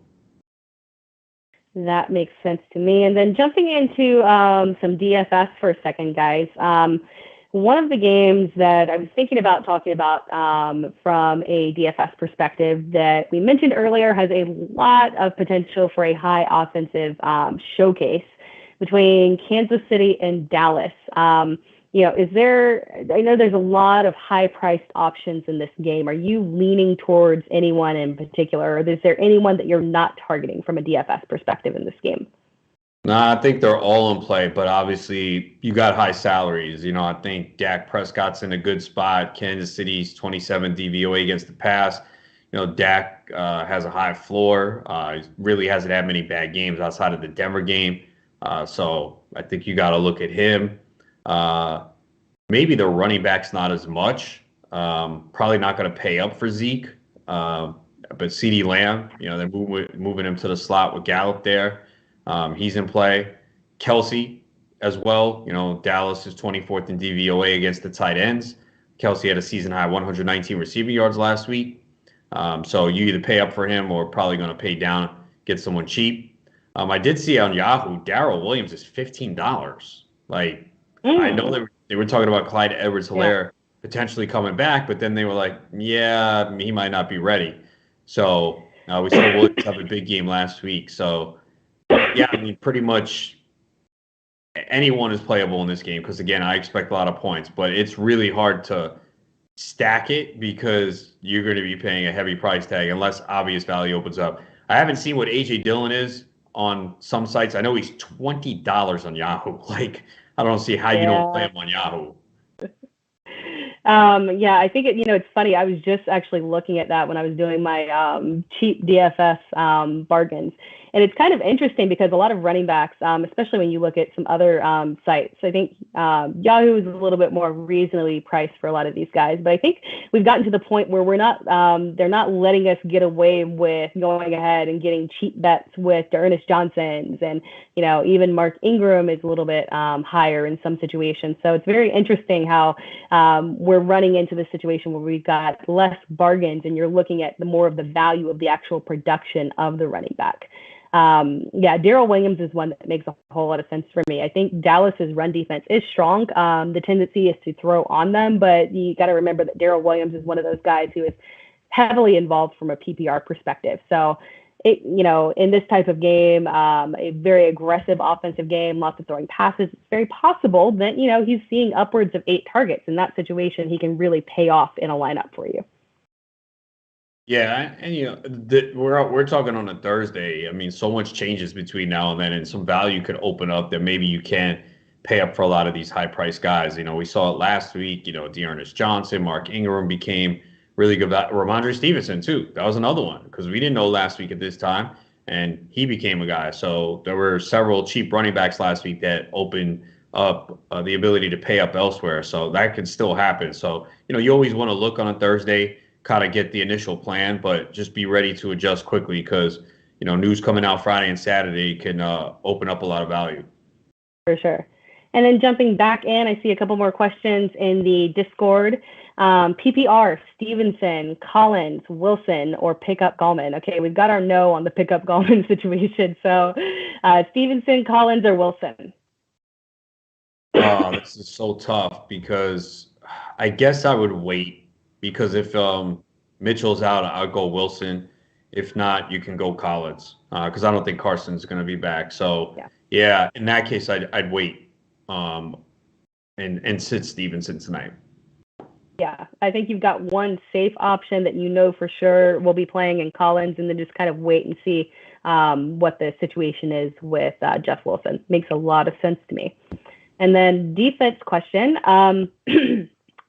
That makes sense to me. And then jumping into some DFS for a second, guys. One of the games that I was thinking about talking about from a DFS perspective that we mentioned earlier has a lot of potential for a high offensive showcase between Kansas City and Dallas. I know there's a lot of high-priced options in this game. Are you leaning towards anyone in particular, or is there anyone that you're not targeting from a DFS perspective in this game? No, I think they're all in play, but obviously you got high salaries. I think Dak Prescott's in a good spot. Kansas City's 27 DVOA against the pass. Dak has a high floor. He really hasn't had many bad games outside of the Denver game. So I think you got to look at him. Maybe the running back's not as much. Probably not going to pay up for Zeke. But CeeDee Lamb, they're moving him to the slot with Gallup there. He's in play. Kelsey as well. Dallas is 24th in DVOA against the tight ends. Kelsey had a season high 119 receiving yards last week. So you either pay up for him or probably going to pay down, get someone cheap. I did see on Yahoo, Daryl Williams is $15. I know they were talking about Clyde Edwards-Helaire potentially coming back, but then they were like, yeah, he might not be ready. So we saw Williams have a big game last week. So, yeah, I mean, pretty much anyone is playable in this game because, again, I expect a lot of points. But it's really hard to stack it because you're going to be paying a heavy price tag unless obvious value opens up. I haven't seen what A.J. Dillon is on some sites. I know he's $20 on Yahoo. I don't see how you don't play him on Yahoo. I think it's funny. I was just actually looking at that when I was doing my cheap DFS bargains. And it's kind of interesting because a lot of running backs, especially when you look at some other sites, I think Yahoo is a little bit more reasonably priced for a lot of these guys. But I think we've gotten to the point where they're not letting us get away with going ahead and getting cheap bets with Ernest Johnson's. And, even Mark Ingram is a little bit higher in some situations. So it's very interesting how we're running into this situation where we've got less bargains and you're looking at more of the value of the actual production of the running back. Daryl Williams is one that makes a whole lot of sense for me. I think Dallas's run defense is strong. The tendency is to throw on them, but you got to remember that Daryl Williams is one of those guys who is heavily involved from a PPR perspective. So, in this type of game, a very aggressive offensive game, lots of throwing passes, it's very possible that, he's seeing upwards of 8 targets. In that situation, he can really pay off in a lineup for you. Yeah, and we're talking on a Thursday. I mean, so much changes between now and then, and some value could open up that maybe you can't pay up for a lot of these high-priced guys. We saw it last week. D'Ernest Johnson, Mark Ingram became really good. Ramondre Stevenson too. That was another one because we didn't know last week at this time, and he became a guy. So there were several cheap running backs last week that opened up the ability to pay up elsewhere. So that could still happen. So you always want to look on a Thursday, kind of get the initial plan, but just be ready to adjust quickly because, news coming out Friday and Saturday can open up a lot of value. For sure. And then jumping back in, I see a couple more questions in the Discord. PPR, Stevenson, Collins, Wilson, or pick up Gallman. Okay, we've got our no on the pick up Gallman situation. So Stevenson, Collins, or Wilson? Oh, this is so tough because I guess I would wait because if Mitchell's out, I'll go Wilson. If not, you can go Collins because I don't think Carson's going to be back. So yeah, in that case, I'd wait and sit Stevenson tonight. Yeah, I think you've got one safe option that you know for sure will be playing in Collins, and then just kind of wait and see what the situation is with Jeff Wilson. Makes a lot of sense to me. And then defense question,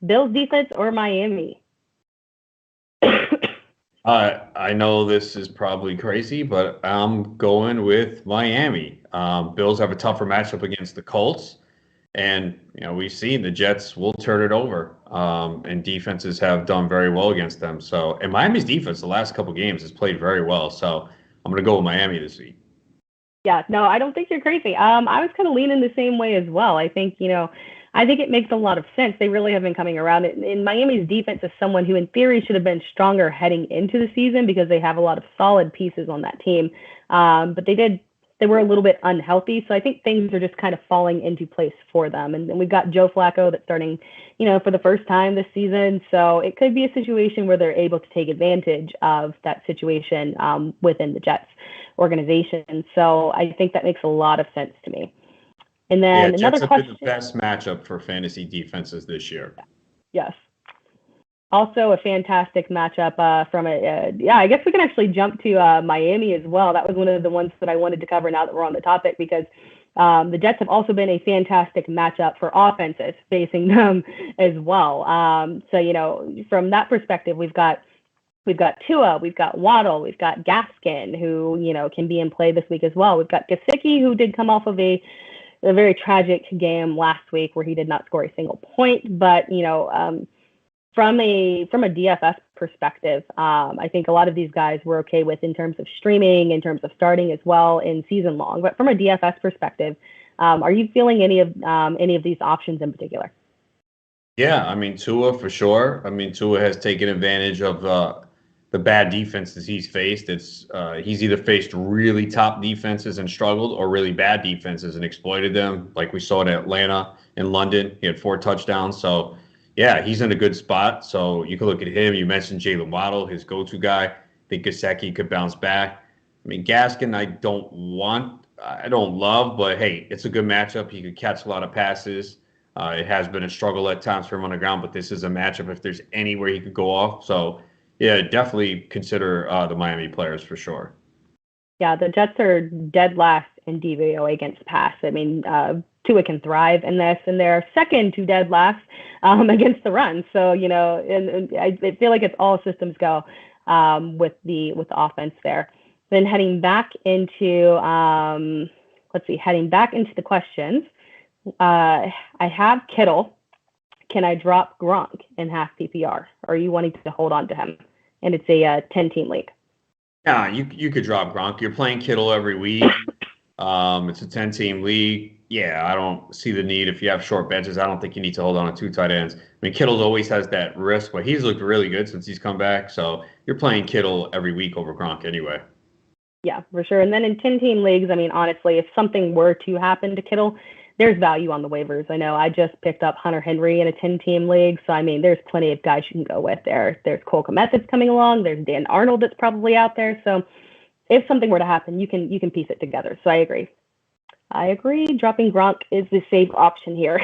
Bills defense or Miami? I know this is probably crazy, but I'm going with Miami. Bills have a tougher matchup against the Colts. And, we've seen the Jets will turn it over, and defenses have done very well against them. So, and Miami's defense the last couple games has played very well. So I'm going to go with Miami this week. Yeah, no, I don't think you're crazy. I was kind of leaning the same way as well. I think, I think it makes a lot of sense. They really have been coming around. And Miami's defense is someone who, in theory, should have been stronger heading into the season because they have a lot of solid pieces on that team. But they were a little bit unhealthy. So I think things are just kind of falling into place for them. And we've got Joe Flacco that's starting, for the first time this season. So it could be a situation where they're able to take advantage of that situation within the Jets organization. So I think that makes a lot of sense to me. And then another Jets question. Have been the best matchup for fantasy defenses this year. Yes. Also a fantastic matchup I guess we can actually jump to Miami as well. That was one of the ones that I wanted to cover now that we're on the topic because the Jets have also been a fantastic matchup for offenses facing them as well. So, from that perspective, we've got Tua, we've got Waddle, we've got Gaskin, who, can be in play this week as well. We've got Gesicki, who did come off of a very tragic game last week where he did not score a single point. But, from a DFS perspective, I think a lot of these guys were okay with in terms of streaming, in terms of starting as well in season long. But from a DFS perspective, are you feeling any of these options in particular? Yeah, Tua for sure. Tua has taken advantage of the bad defenses he's faced. He's either faced really top defenses and struggled or really bad defenses and exploited them, like we saw in Atlanta and London. He had 4 touchdowns. So, yeah, he's in a good spot. So you can look at him. You mentioned Jalen Waddle, his go-to guy. I think Gesicki could bounce back. Gaskin, I don't love, but hey, it's a good matchup. He could catch a lot of passes. It has been a struggle at times for him on the ground, but this is a matchup if there's anywhere he could go off. So, yeah, definitely consider the Miami players for sure. Yeah, the Jets are dead last in DVOA against pass. Tua can thrive in this, and they're second to dead last against the run. So, and I feel like it's all systems go with the offense there. Then heading back into the questions. I have Kittle. Can I drop Gronk in half PPR? Or are you wanting to hold on to him? And it's a 10-team league. Yeah, you could drop Gronk. You're playing Kittle every week. It's a 10-team league. Yeah, I don't see the need. If you have short benches, I don't think you need to hold on to 2 tight ends. Kittle always has that risk, but he's looked really good since he's come back. So you're playing Kittle every week over Gronk anyway. Yeah, for sure. And then in 10-team leagues, honestly, if something were to happen to Kittle, there's value on the waivers. I know I just picked up Hunter Henry in a 10-team league. So, there's plenty of guys you can go with there. There's Cole Kmet that's coming along. There's Dan Arnold that's probably out there. So if something were to happen, you can piece it together. So I agree. Dropping Gronk is the safe option here.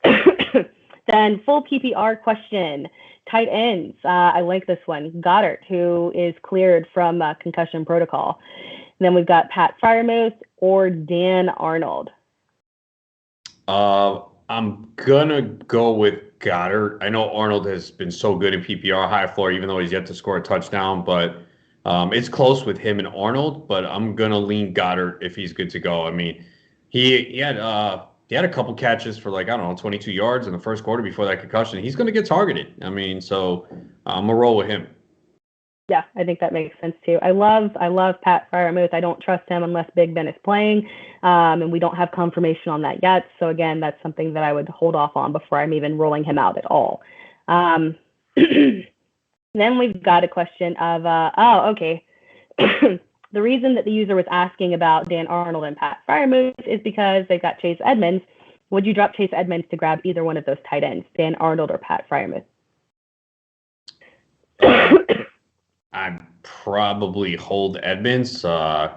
Then full PPR question. Tight ends. I like this one. Goddard, who is cleared from concussion protocol. And then we've got Pat Freiermuth or Dan Arnold. I'm going to go with Goddard. I know Arnold has been so good in PPR, high floor, even though he's yet to score a touchdown. But it's close with him and Arnold. But I'm going to lean Goddard if he's good to go. He had a couple catches for 22 yards in the first quarter before that concussion. He's going to get targeted. So I'm going to roll with him. Yeah, I think that makes sense too. I love Pat Freiermuth. I don't trust him unless Big Ben is playing, and we don't have confirmation on that yet. So again, that's something that I would hold off on before I'm even rolling him out at all. Then we've got a question of, okay. The reason that the user was asking about Dan Arnold and Pat Freiermuth is because they've got Chase Edmonds. Would you drop Chase Edmonds to grab either one of those tight ends, Dan Arnold or Pat Freiermuth? I'd probably hold Edmonds. I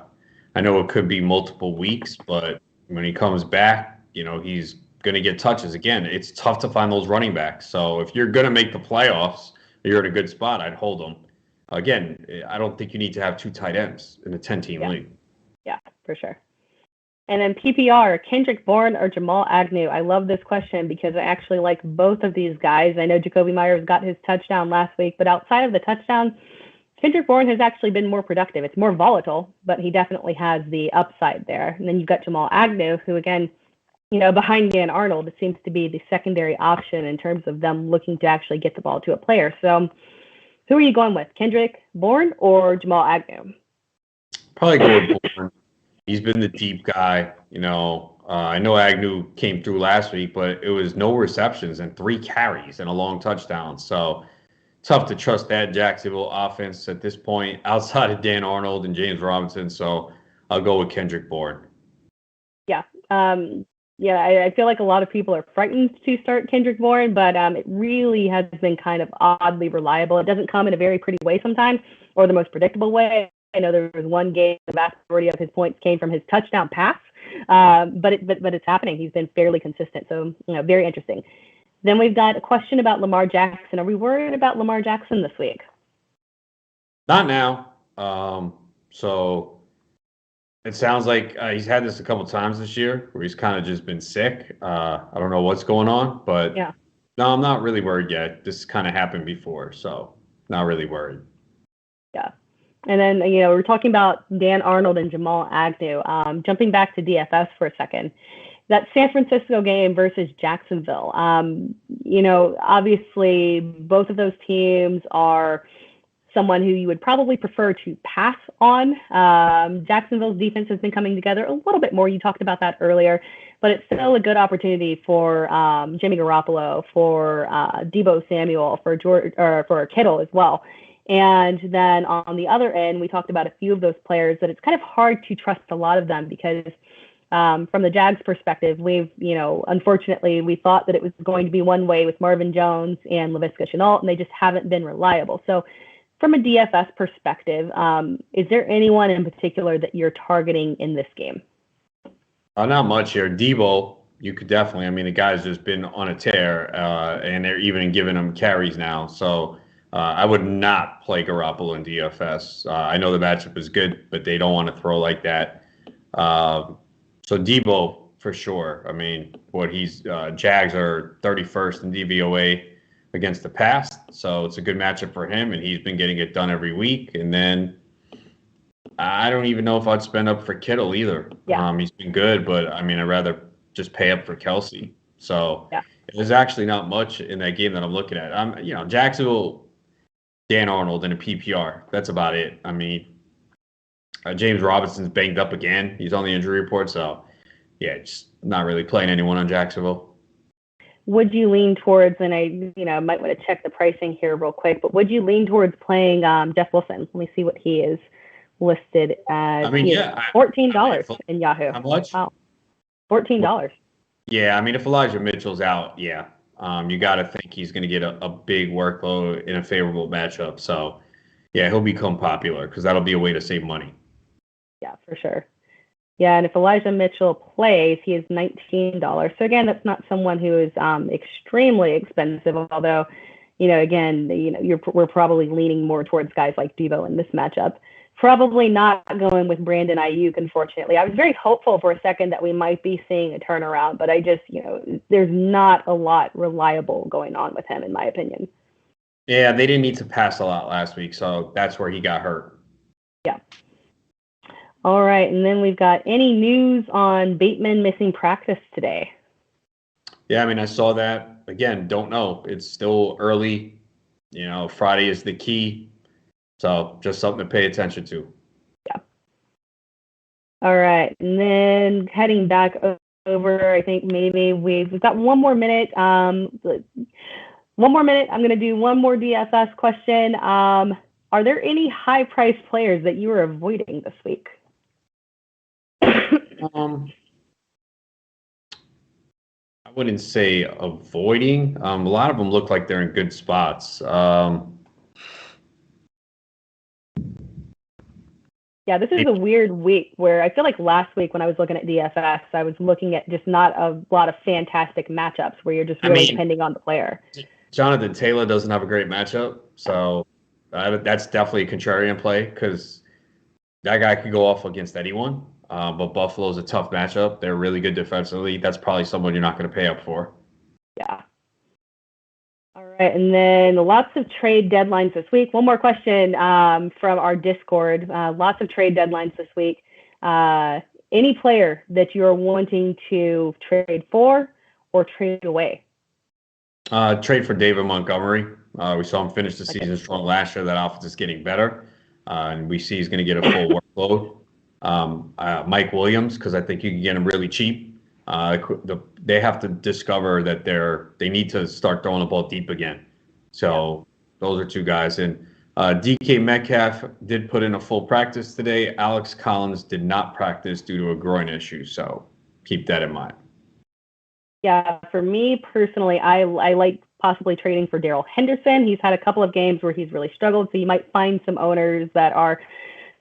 know it could be multiple weeks, but when he comes back, he's going to get touches again. It's tough to find those running backs. So if you're going to make the playoffs, you're in a good spot. I'd hold them. Again, I don't think you need to have 2 tight ends in a 10-team league. Yeah, for sure. And then PPR, Kendrick Bourne or Jamal Agnew? I love this question because I actually like both of these guys. I know Jacoby Myers got his touchdown last week, but outside of the touchdown, Kendrick Bourne has actually been more productive. It's more volatile, but he definitely has the upside there. And then you've got Jamal Agnew, who again, behind Dan Arnold, it seems to be the secondary option in terms of them looking to actually get the ball to a player. So who are you going with, Kendrick Bourne or Jamal Agnew? Probably go with Bourne. He's been the deep guy. I know Agnew came through last week, but it was no receptions and 3 carries and a long touchdown. So tough to trust that Jacksonville offense at this point outside of Dan Arnold and James Robinson. So I'll go with Kendrick Bourne. Yeah. I feel like a lot of people are frightened to start Kendrick Bourne, but it really has been kind of oddly reliable. It doesn't come in a very pretty way sometimes or the most predictable way. I know there was one game, the vast majority of his points came from his touchdown pass, but it's happening. He's been fairly consistent, so very interesting. Then we've got a question about Lamar Jackson. Are we worried about Lamar Jackson this week? Not now. So it sounds like he's had this a couple times this year where he's kind of just been sick. I don't know what's going on, but yeah. No, I'm not really worried yet. This kind of happened before, so not really worried. Yeah. And then, we're talking about Dan Arnold and Jamal Agnew. Jumping back to DFS for a second, that San Francisco game versus Jacksonville, obviously both of those teams are someone who you would probably prefer to pass on. Jacksonville's defense has been coming together a little bit more. You talked about that earlier, but it's still a good opportunity for Jimmy Garoppolo, for Deebo Samuel, for Kittle as well. And then on the other end, we talked about a few of those players that it's kind of hard to trust a lot of them because from the Jags perspective, unfortunately, we thought that it was going to be one way with Marvin Jones and Laviska Shenault, and they just haven't been reliable. So from a DFS perspective, is there anyone in particular that you're targeting in this game? Not much here. Deebo, you could definitely. The guy's just been on a tear, and they're even giving him carries now. So I would not play Garoppolo in DFS. I know the matchup is good, but they don't want to throw like that. So Deebo, for sure. Jags are 31st in DVOA against the pass, so it's a good matchup for him, and he's been getting it done every week. And then I don't even know if I'd spend up for Kittle either. Yeah. He's been good, but I'd rather just pay up for Kelsey. So there's actually not much in that game that I'm looking at. Jacksonville, Dan Arnold in a PPR. That's about it. James Robinson's banged up again. He's on the injury report, so just not really playing anyone on Jacksonville. Would you lean towards, and I might want to check the pricing here real quick, but would you lean towards playing Jeff Wilson? Let me see what he is listed at. $14 in Yahoo. How much? Wow. $14. Yeah, if Elijah Mitchell's out, you got to think he's going to get a big workload in a favorable matchup. So, he'll become popular because that'll be a way to save money. Yeah, for sure. Yeah, and if Elijah Mitchell plays, he is $19. So again, that's not someone who is extremely expensive. Although, we're probably leaning more towards guys like Deebo in this matchup. Probably not going with Brandon Ayuk, unfortunately. I was very hopeful for a second that we might be seeing a turnaround, but I just, there's not a lot reliable going on with him, in my opinion. Yeah, they didn't need to pass a lot last week, so that's where he got hurt. Yeah. All right, and then we've got any news on Bateman missing practice today? Yeah, I saw that. Again, don't know. It's still early. Friday is the key. So just something to pay attention to. Yeah. All right. And then heading back over, I think maybe we've got one more minute. I'm going to do one more DFS question. Are there any high-priced players that you are avoiding this week? I wouldn't say avoiding. A lot of them look like they're in good spots. Yeah, this is a weird week where I feel like last week when I was looking at DFS, I was looking at just not a lot of fantastic matchups where you're just really depending on the player. Jonathan Taylor doesn't have a great matchup, so that's definitely a contrarian play because that guy could go off against anyone. But Buffalo's a tough matchup. They're really good defensively. That's probably someone you're not going to pay up for. Yeah. All right. And then lots of trade deadlines this week. One more question from our Discord. Lots of trade deadlines this week. Any player that you're wanting to trade for or trade away? Trade for David Montgomery. We saw him finish the season strong last year. That offense is getting better. And we see he's going to get a full workload. Mike Williams, because I think you can get him really cheap. They have to discover that they need to start throwing the ball deep again. So those are two guys. And DK Metcalf did put in a full practice today. Alex Collins did not practice due to a groin issue. So keep that in mind. Yeah, for me personally, I like possibly trading for Daryl Henderson. He's had a couple of games where he's really struggled. So you might find some owners that are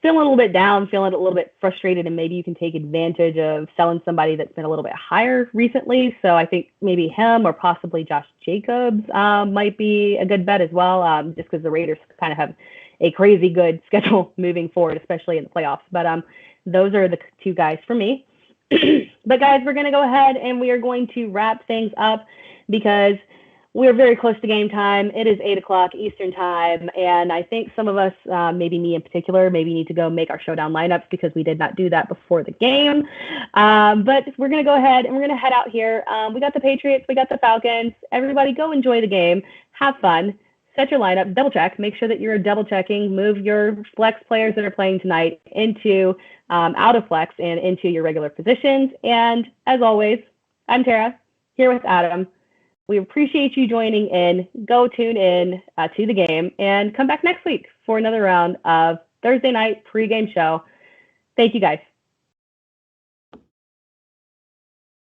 feeling a little bit down, feeling a little bit frustrated, and maybe you can take advantage of selling somebody that's been a little bit higher recently. So I think maybe him or possibly Josh Jacobs might be a good bet as well, just because the Raiders kind of have a crazy good schedule moving forward, especially in the playoffs. But those are the two guys for me. But guys, we're going to go ahead and we are going to wrap things up because we're very close to game time. It is 8 o'clock Eastern time. And I think some of us, maybe me in particular, maybe need to go make our showdown lineups because we did not do that before the game. But we're going to go ahead and we're going to head out here. We got the Patriots. We got the Falcons. Everybody go enjoy the game. Have fun. Set your lineup. Double check. Make sure that you're double checking. Move your flex players that are playing tonight into out of flex and into your regular positions. And as always, I'm Tara here with Adam. We appreciate you joining in. Go tune in to the game and come back next week for another round of Thursday night pregame show. Thank you, guys.